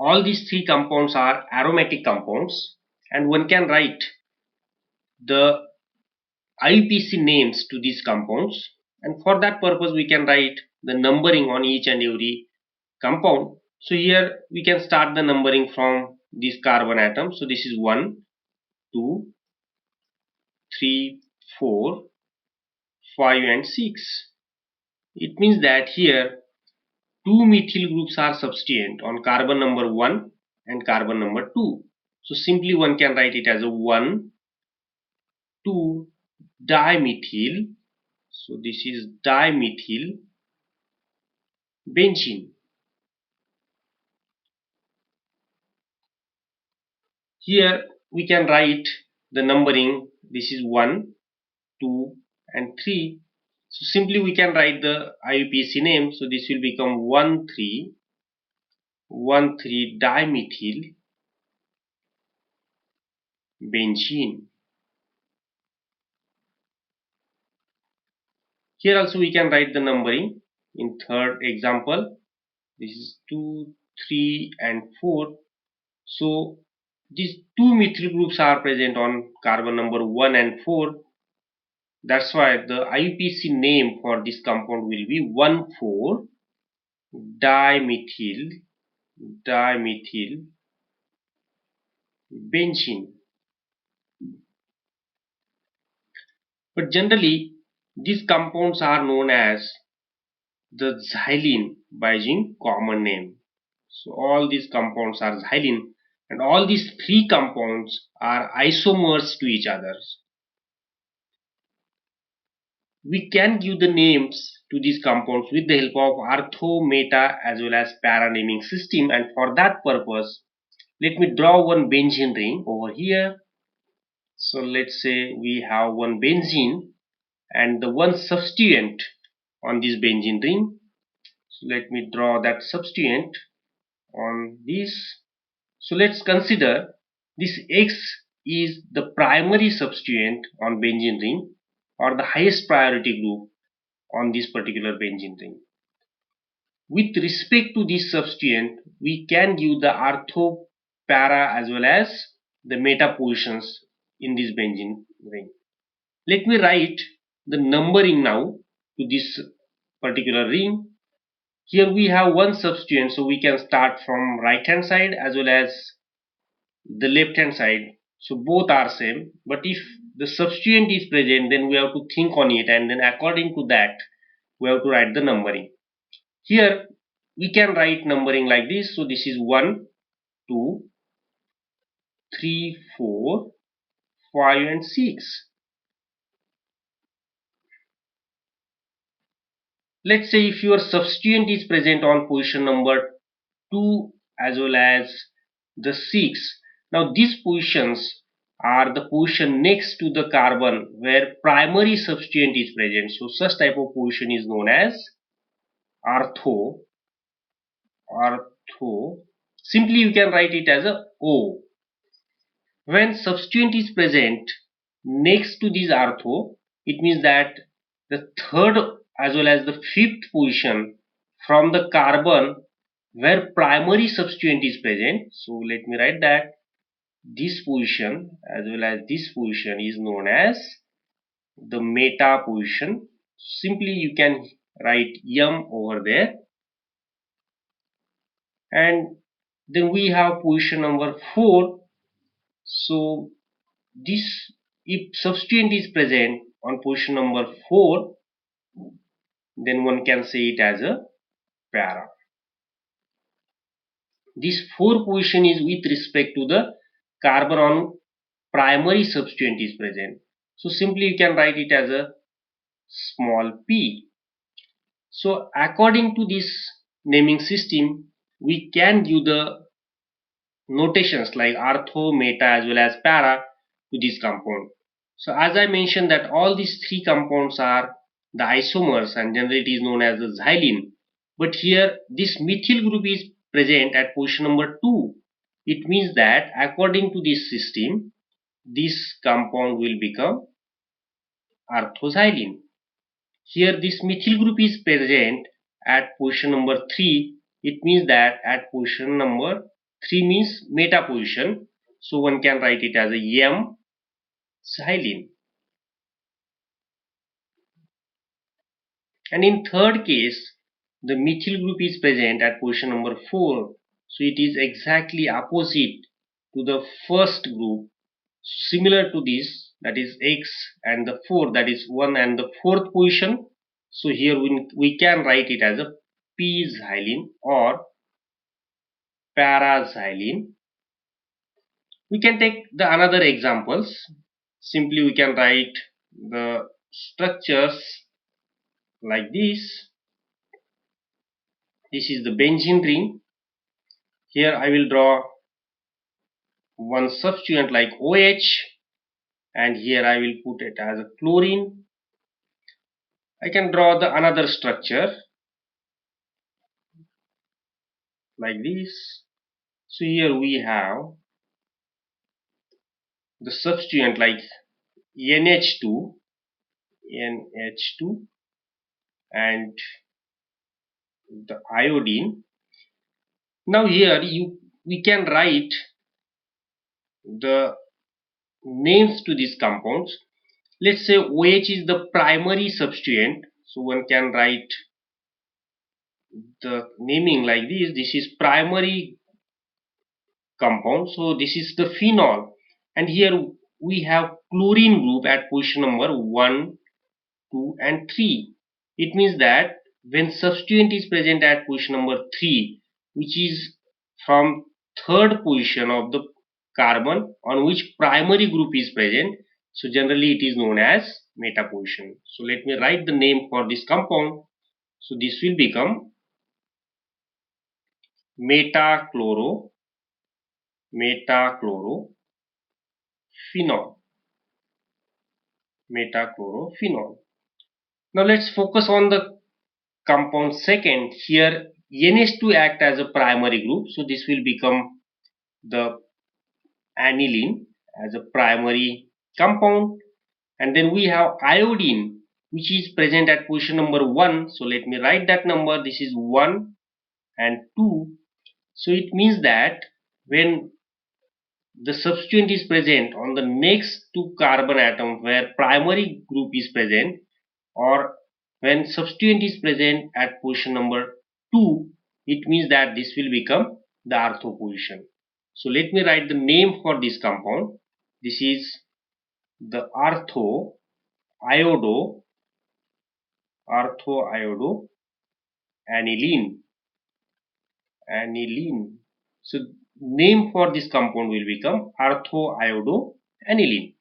all these three compounds are aromatic compounds, and one can write the IUPAC names to these compounds, and for that purpose we can write the numbering on each and every compound. So here we can start the numbering from this carbon atom. So this is 1, 2, 3, 4, 5 and 6. It means that here two methyl groups are substituent on carbon number 1 and carbon number 2. So simply one can write it as a 1, 2 dimethyl. So this is dimethyl benzene. Here we can write the numbering. This is 1, 2 and 3. So simply we can write the IUPAC name. So this will become 1,3 dimethyl benzene. Here also we can write the numbering in third example. This is 2, 3 and 4. So these two methyl groups are present on carbon number 1 and 4. That's why the IUPAC name for this compound will be 1,4 dimethyl benzene. But generally these compounds are known as the xylene by using common name. So all these compounds are xylene, and all these three compounds are isomers to each other. We can give the names to these compounds with the help of ortho, meta as well as para naming system, and for that purpose let me draw one benzene ring over here. So let's say we have one benzene and the one substituent on this benzene ring. So let me draw that substituent on this. So let's consider this X is the primary substituent on benzene ring, or the highest priority group on this particular benzene ring. With respect to this substituent, we can give the ortho, para as well as the meta positions in this benzene ring. Let me write the numbering now to this particular ring. Here we have one substituent, so we can start from right hand side as well as the left hand side. So both are same, but if the substituent is present, then we have to think on it, and then according to that we have to write the numbering. Here we can write numbering like this. So this is 1, 2, 3, 4, 5 and 6. Let's say if your substituent is present on position number 2 as well as the 6. Now these positions are the position next to the carbon where primary substituent is present. So such type of position is known as ortho. Simply you can write it as a O. When substituent is present next to this ortho, it means that the third as well as the fifth position from the carbon where primary substituent is present. So let me write that this position as well as this position is known as the meta position. Simply you can write M over there, and then we have position number 4. So this, if substituent is present on position number 4, then one can say it as a para. This 4 position is with respect to the carbon on primary substituent is present. So simply you can write it as a small p. So according to this naming system, we can give the notations like ortho, meta as well as para to this compound. So as I mentioned that all these three compounds are the isomers, and generally it is known as the xylene. But here this methyl group is present at position number 2. It means that according to this system, this compound will become orthoxylene. Here this methyl group is present at position number 3. It means that at position number 3 means meta position. So one can write it as a M-xylene. And in third case, the methyl group is present at position number 4. So it is exactly opposite to the first group. Similar to this, that is X and the 4, that is 1 and the 4th position. So here we can write it as a p-xylene or para-xylene. We can take the another examples. Simply we can write the structures like this. This is the benzene ring. Here I will draw one substituent like OH, and here I will put it as a chlorine. I can draw the another structure like this. So here we have the substituent like NH2, and the iodine. Now here we can write the names to these compounds. Let's say OH is the primary substituent, so one can write the naming like this. This is primary compound, so this is the phenol, and here we have chlorine group at position number 1, 2 and 3. It means that when substituent is present at position number 3, which is from third position of the carbon on which primary group is present, so generally it is known as meta position. So let me write the name for this compound. So this will become metachlorophenol. Now let's focus on the compound second. Here NH2 act as a primary group, so this will become the aniline as a primary compound, and then we have iodine which is present at position number 1. So let me write that number. This is 1 and 2. So it means that when the substituent is present on the next two carbon atom where primary group is present, or when substituent is present at position number 2, it means that this will become the ortho position. So let me write the name for this compound. This is the ortho iodo aniline. So name for this compound will become ortho iodo aniline.